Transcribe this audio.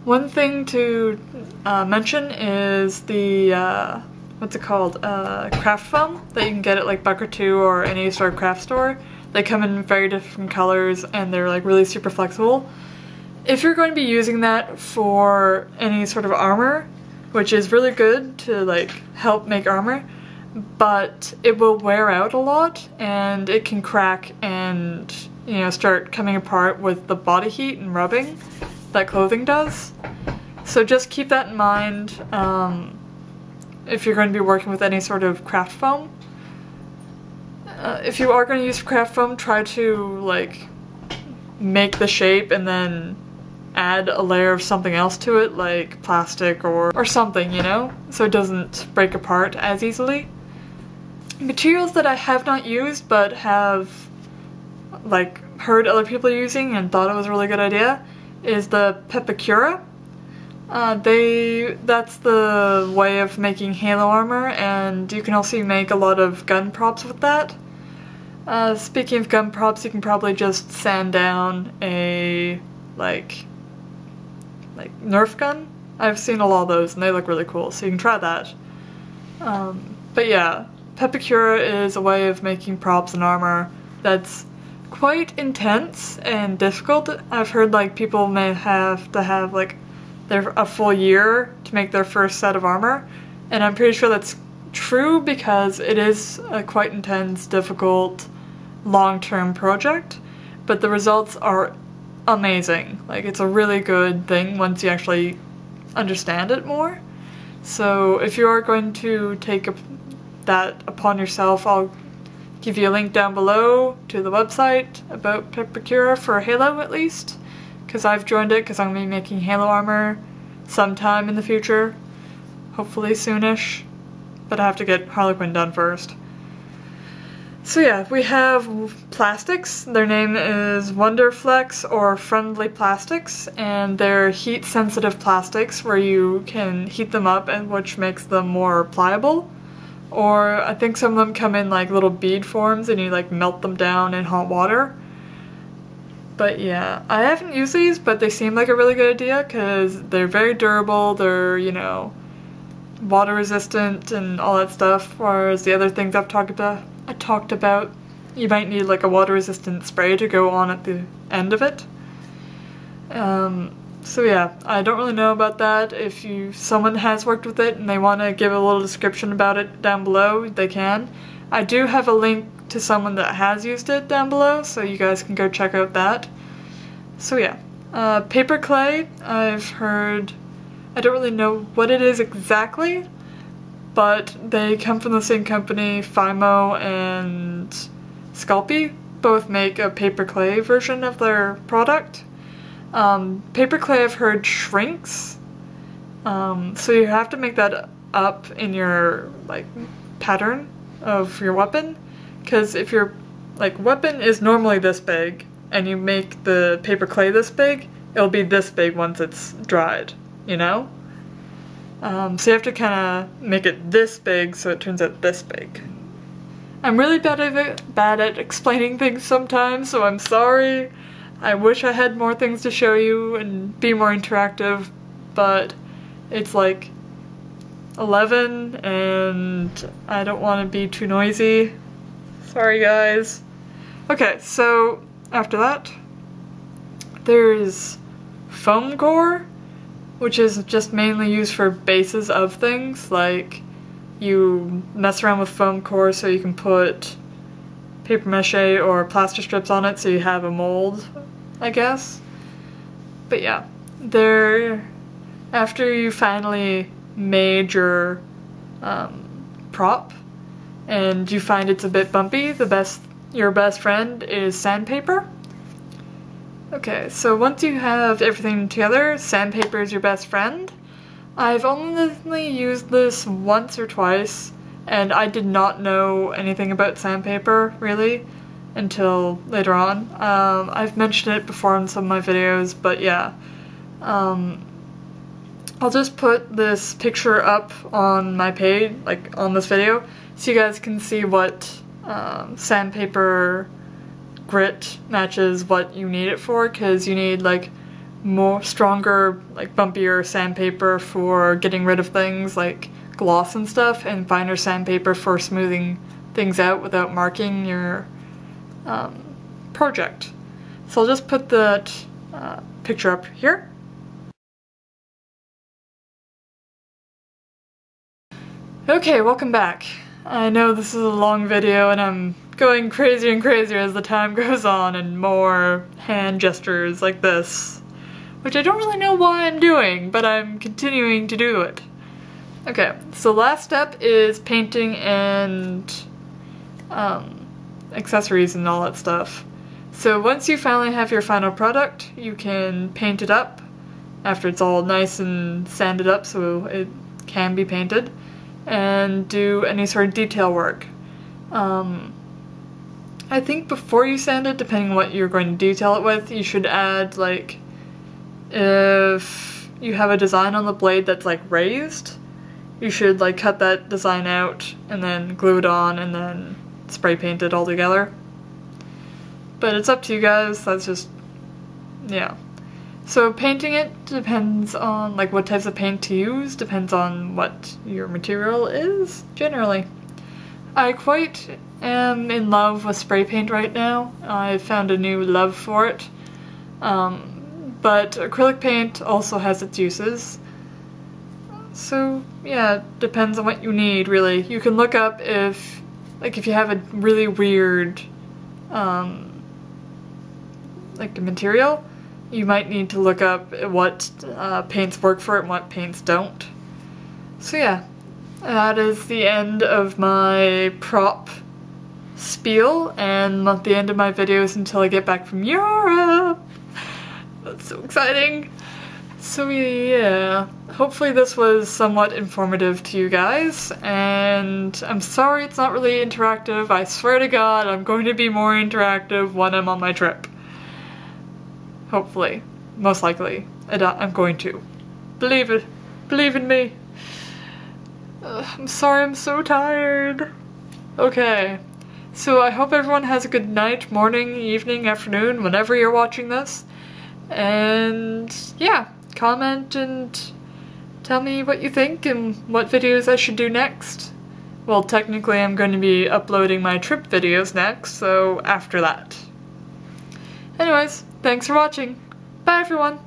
One thing to mention is the, what's it called, craft foam that you can get at like Buck2 or any sort of craft store. They come in very different colors and they're like really super flexible. If you're going to be using that for any sort of armor, which is really good to like help make armor, but it will wear out a lot and it can crack and, you know, start coming apart with the body heat and rubbing that clothing does. So just keep that in mind if you're going to be working with any sort of craft foam. If you are going to use craft foam, try to like make the shape and then add a layer of something else to it, like plastic or something, you know, so it doesn't break apart as easily. Materials that I have not used but have like heard other people using and thought it was a really good idea is the Pepakura. That's the way of making halo armor, and you can also make a lot of gun props with that. Speaking of gun props, you can probably just sand down a like Nerf gun. I've seen a lot of those and they look really cool, so you can try that. But yeah, Pepakura is a way of making props and armor that's quite intense and difficult. I've heard like people may have to have like a full year to make their first set of armor, and I'm pretty sure that's true because it is a quite intense, difficult, long-term project, but the results are amazing. Like, it's a really good thing once you actually understand it more. So if you are going to take that upon yourself, I'll give you a link down below to the website about Pepakura for Halo at least, because I've joined it because I'm going to be making Halo armor sometime in the future, hopefully soonish, but I have to get Harlequin done first. So yeah, we have plastics. Their name is Wonderflex or Friendly Plastics, and they're heat-sensitive plastics where you can heat them up, and which makes them more pliable. Or I think some of them come in like little bead forms and you like melt them down in hot water. But yeah, I haven't used these, but they seem like a really good idea because they're very durable, they're, you know, water resistant and all that stuff, whereas the other things I talked about, you might need like a water resistant spray to go on at the end of it. So yeah, I don't really know about that. If someone has worked with it and they want to give a little description about it down below, they can. I do have a link to someone that has used it down below, so you guys can go check out that. So yeah, paper clay, I've heard, I don't really know what it is exactly, but they come from the same company. Fimo and Sculpey both make a paper clay version of their product. Paper clay, I've heard, shrinks, so you have to make that up in your like pattern of your weapon, because if your like weapon is normally this big and you make the paper clay this big, it'll be this big once it's dried, you know? So you have to kind of make it this big so it turns out this big. I'm really bad at explaining things sometimes, so I'm sorry. I wish I had more things to show you and be more interactive, but it's like 11 and I don't want to be too noisy. Sorry guys. Okay, so after that, there's foam core, which is just mainly used for bases of things. Like, you mess around with foam core so you can put paper mache or plaster strips on it so you have a mold, I guess. But yeah, after you finally made your prop and you find it's a bit bumpy, your best friend is sandpaper. Okay, so once you have everything together, sandpaper is your best friend. I've only used this once or twice, and I did not know anything about sandpaper, really, until later on. I've mentioned it before in some of my videos, but yeah. I'll just put this picture up on my page, like on this video, so you guys can see what sandpaper grit matches what you need it for, because you need like more stronger, like bumpier sandpaper for getting rid of things like gloss and stuff, and finer sandpaper for smoothing things out without marking your project. So I'll just put that picture up here. Okay, welcome back. I know this is a long video and I'm going crazier and crazier as the time goes on, and more hand gestures like this, which I don't really know why I'm doing, but I'm continuing to do it. Okay, so last step is painting and accessories and all that stuff. So once you finally have your final product, you can paint it up after it's all nice and sanded up so it can be painted, and do any sort of detail work. I think before you sand it, depending on what you're going to detail it with, you should add, like, if you have a design on the blade that's like raised, you should like cut that design out and then glue it on and then spray paint it all together. But it's up to you guys, that's just, yeah. So painting it depends on like what types of paint to use, depends on what your material is, generally. I quite am in love with spray paint right now. I've found a new love for it. But acrylic paint also has its uses. So yeah, depends on what you need, really. You can look up if you have a really weird like a material, you might need to look up what paints work for it and what paints don't. So yeah, that is the end of my prop spiel and the end of my videos until I get back from Europe. That's so exciting. So yeah, hopefully this was somewhat informative to you guys, and I'm sorry it's not really interactive. I swear to God I'm going to be more interactive when I'm on my trip. Hopefully. Most likely. I'm going to. Believe it. Believe in me. I'm sorry, I'm so tired. Okay. So I hope everyone has a good night, morning, evening, afternoon, whenever you're watching this. And yeah, comment and tell me what you think and what videos I should do next. Well, technically I'm going to be uploading my trip videos next, so after that. Anyways, thanks for watching. Bye everyone!